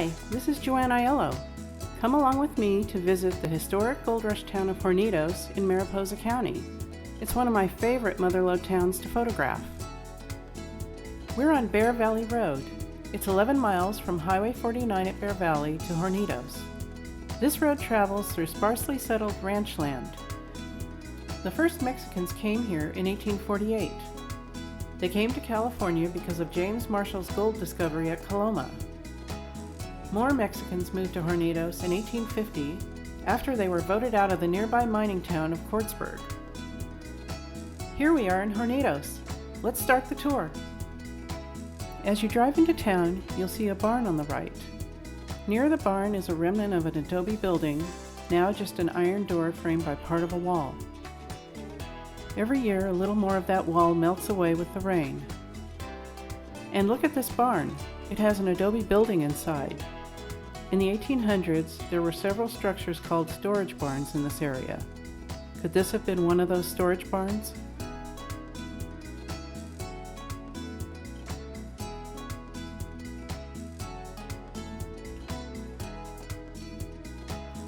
Hi, this is Joanne Aiello. Come along with me to visit the historic gold rush town of Hornitos in Mariposa County. It's one of my favorite motherlode towns to photograph. We're on Bear Valley Road. It's 11 miles from Highway 49 at Bear Valley to Hornitos. This road travels through sparsely settled ranch land. The first Mexicans came here in 1848. They came to California because of James Marshall's gold discovery at Coloma. More Mexicans moved to Hornitos in 1850 after they were voted out of the nearby mining town of Cordsburg. Here we are in Hornitos. Let's start the tour. As you drive into town, you'll see a barn on the right. Near the barn is a remnant of an adobe building, now just an iron door framed by part of a wall. Every year, a little more of that wall melts away with the rain. And look at this barn. It has an adobe building inside. In the 1800s, there were several structures called storage barns in this area. Could this have been one of those storage barns?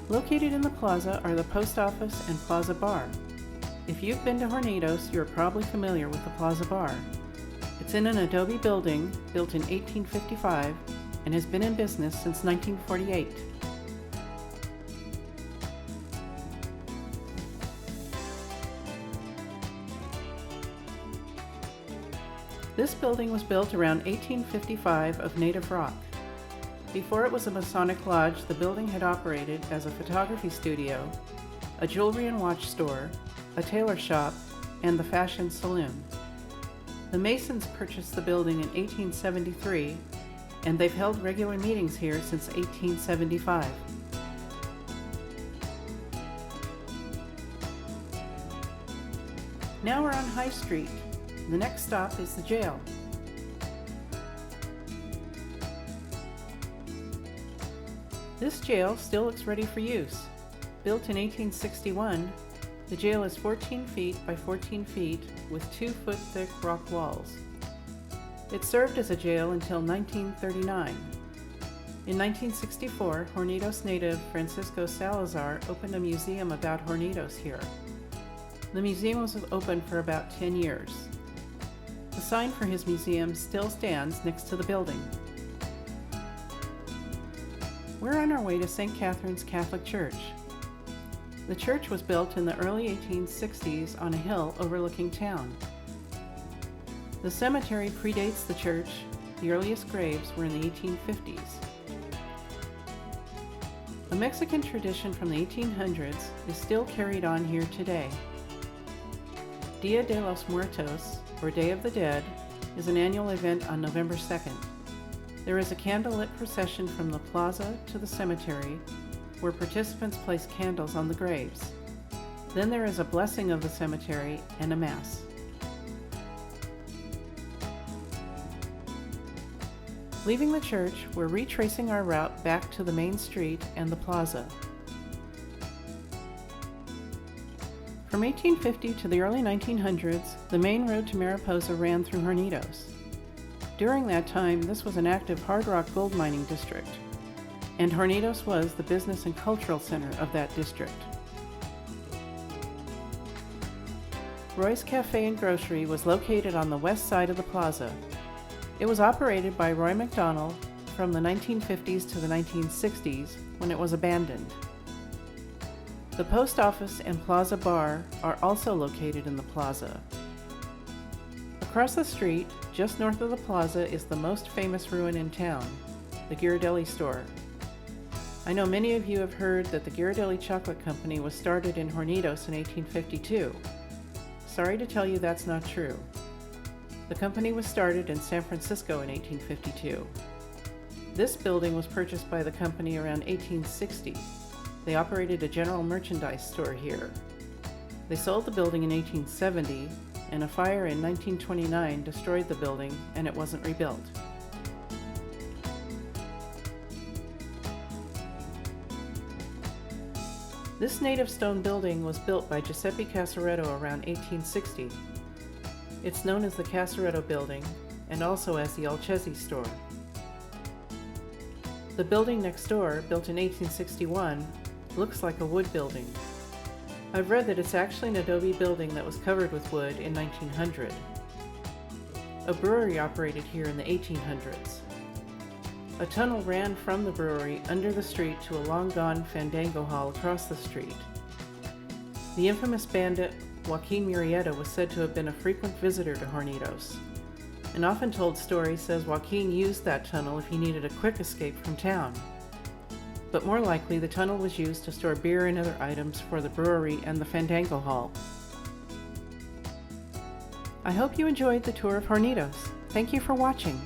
Located in the plaza are the post office and plaza bar. If you've been to Hornitos, you're probably familiar with the plaza bar. It's in an adobe building built in 1855 and has been in business since 1948. This building was built around 1855 of native rock. Before it was a Masonic lodge, the building had operated as a photography studio, a jewelry and watch store, a tailor shop, and the fashion saloon. The Masons purchased the building in 1873, and they've held regular meetings here since 1875. Now we're on High Street. The next stop is the jail. This jail still looks ready for use. Built in 1861, the jail is 14 feet by 14 feet with 2-foot-thick rock walls. It served as a jail until 1939. In 1964, Hornitos native Francisco Salazar opened a museum about Hornitos here. The museum was open for about 10 years. The sign for his museum still stands next to the building. We're on our way to St. Catherine's Catholic Church. The church was built in the early 1860s on a hill overlooking town. The cemetery predates the church. The earliest graves were in the 1850s. A Mexican tradition from the 1800s is still carried on here today. Dia de los Muertos, or Day of the Dead, is an annual event on November 2nd. There is a candlelit procession from the plaza to the cemetery where participants place candles on the graves. Then there is a blessing of the cemetery and a mass. Leaving the church, we're retracing our route back to the main street and the plaza. From 1850 to the early 1900s, the main road to Mariposa ran through Hornitos. During that time, this was an active hard rock gold mining district, and Hornitos was the business and cultural center of that district. Roy's Cafe and Grocery was located on the west side of the plaza. It was operated by Roy McDonald from the 1950s to the 1960s when it was abandoned. The post office and plaza bar are also located in the plaza. Across the street, just north of the plaza, is the most famous ruin in town, the Ghirardelli store. I know many of you have heard that the Ghirardelli Chocolate Company was started in Hornitos in 1852. Sorry to tell you that's not true. The company was started in San Francisco in 1852. This building was purchased by the company around 1860. They operated a general merchandise store here. They sold the building in 1870, and a fire in 1929 destroyed the building and it wasn't rebuilt. This native stone building was built by Giuseppe Casaretto around 1860. It's known as the Casaretto Building and also as the Alchesi store. The building next door, built in 1861, looks like a wood building. I've read that it's actually an adobe building that was covered with wood in 1900. A brewery operated here in the 1800s. A tunnel ran from the brewery under the street to a long-gone Fandango hall across the street. The infamous bandit Joaquin Murrieta was said to have been a frequent visitor to Hornitos. An often-told story says Joaquin used that tunnel if he needed a quick escape from town. But more likely, the tunnel was used to store beer and other items for the brewery and the Fandango hall. I hope you enjoyed the tour of Hornitos. Thank you for watching.